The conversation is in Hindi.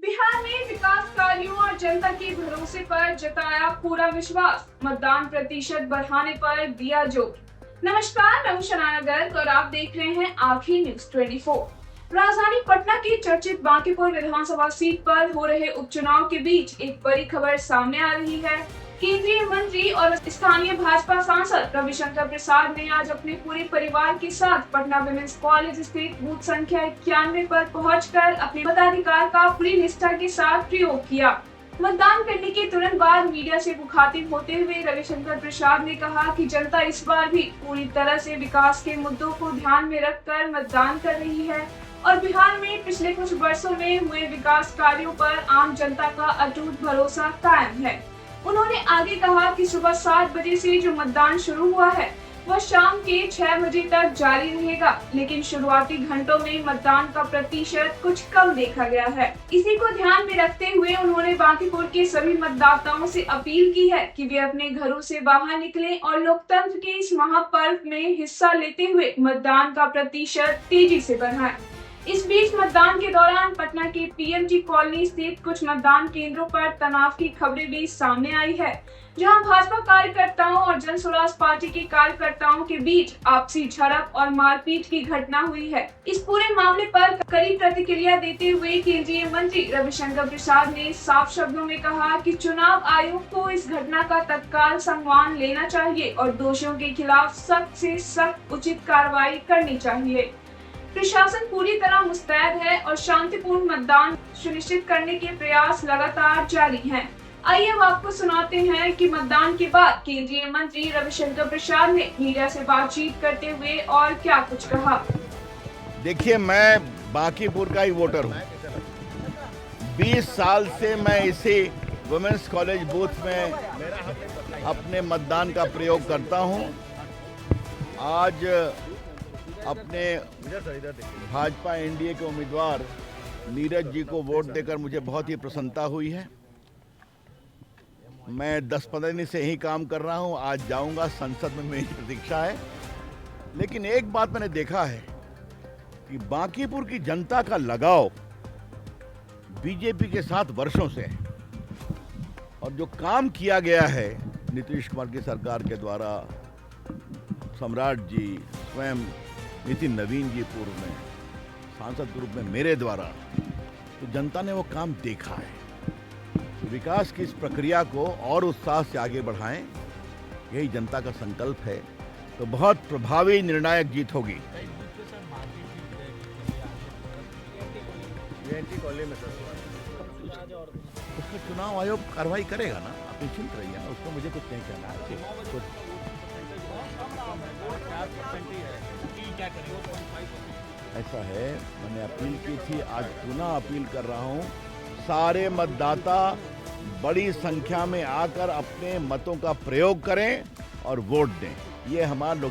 बिहार में विकास कार्यों और जनता के भरोसे पर जताया पूरा विश्वास, मतदान प्रतिशत बढ़ाने पर दिया जोर। नमस्कार, मैं हूं शनाया गर्ग और आप देख रहे हैं आखिर न्यूज 24। राजधानी पटना की चर्चित बांकीपुर विधानसभा सीट पर हो रहे उपचुनाव के बीच एक बड़ी खबर सामने आ रही है। केंद्रीय मंत्री और स्थानीय भाजपा सांसद रविशंकर प्रसाद ने आज अपने पूरे परिवार के साथ पटना विमेंस कॉलेज स्थित बूथ संख्या 91 पर पहुंचकर अपने मताधिकार का पूरी निष्ठा के साथ प्रयोग किया। मतदान करने के तुरंत बाद मीडिया से मुखातिब होते हुए रविशंकर प्रसाद ने कहा कि जनता इस बार भी पूरी तरह से विकास के मुद्दों को ध्यान में रखकर मतदान कर रही है और बिहार में पिछले कुछ वर्षों में हुए विकास कार्यों पर आम जनता का अटूट भरोसा कायम है। उन्होंने आगे कहा कि सुबह 7 बजे से जो मतदान शुरू हुआ है वह शाम के 6 बजे तक जारी रहेगा, लेकिन शुरुआती घंटों में मतदान का प्रतिशत कुछ कम देखा गया है। इसी को ध्यान में रखते हुए उन्होंने बांकीपुर के सभी मतदाताओं से अपील की है कि वे अपने घरों से बाहर निकलें और लोकतंत्र के इस महापर्व में हिस्सा लेते हुए मतदान का प्रतिशत तेजी से बढ़ाएं। इस बीच मतदान के दौरान पटना के पीएमजी कॉलोनी स्थित कुछ मतदान केंद्रों पर तनाव की खबरें भी सामने आई है, जहां भाजपा कार्यकर्ताओं और जन स्वराज पार्टी के कार्यकर्ताओं के बीच आपसी झड़प और मारपीट की घटना हुई है। इस पूरे मामले पर कड़ी प्रतिक्रिया देते हुए केंद्रीय मंत्री रविशंकर प्रसाद ने साफ शब्दों में कहा कि चुनाव आयोग को इस घटना का तत्काल संज्ञान लेना चाहिए और दोषियों के खिलाफ सख्त से सख्त उचित कार्रवाई करनी चाहिए। प्रशासन पूरी तरह मुस्तैद है और शांतिपूर्ण मतदान सुनिश्चित करने के प्रयास लगातार जारी हैं। आइए अब आपको सुनाते हैं कि मतदान के बाद केंद्रीय मंत्री रविशंकर प्रसाद ने मीडिया से बातचीत करते हुए और क्या कुछ कहा। देखिए, मैं बांकीपुर का ही वोटर हूँ। 20 साल से मैं इसी वुमेन्स कॉलेज बूथ में अपने मतदान का प्रयोग करता हूँ। आज अपने भाजपा एनडीए के उम्मीदवार नीरज जी को वोट देकर मुझे बहुत ही प्रसन्नता हुई है। मैं 10-15 दिन से ही काम कर रहा हूं। आज जाऊंगा, संसद में मेरी प्रतीक्षा है। लेकिन एक बात मैंने देखा है कि बांकीपुर की जनता का लगाव बीजेपी के साथ वर्षों से है और जो काम किया गया है नीतीश कुमार की सरकार के द्वारा, सम्राट जी, स्वयं नितिन नवीन जी पूर्व में सांसद के रूप में मेरे द्वारा, तो जनता ने वो काम देखा है। विकास की इस प्रक्रिया को और उत्साह से आगे बढ़ाएं, यही जनता का संकल्प है। तो बहुत प्रभावी निर्णायक जीत होगी। उसका चुनाव आयोग कार्रवाई करेगा ना, आप निश्चिंत रहिए ना, उसको मुझे कुछ नहीं कहना है। ऐसा है, मैंने अपील की थी, आज पुनः अपील कर रहा हूं, सारे मतदाता बड़ी संख्या में आकर अपने मतों का प्रयोग करें और वोट दें। ये हमारा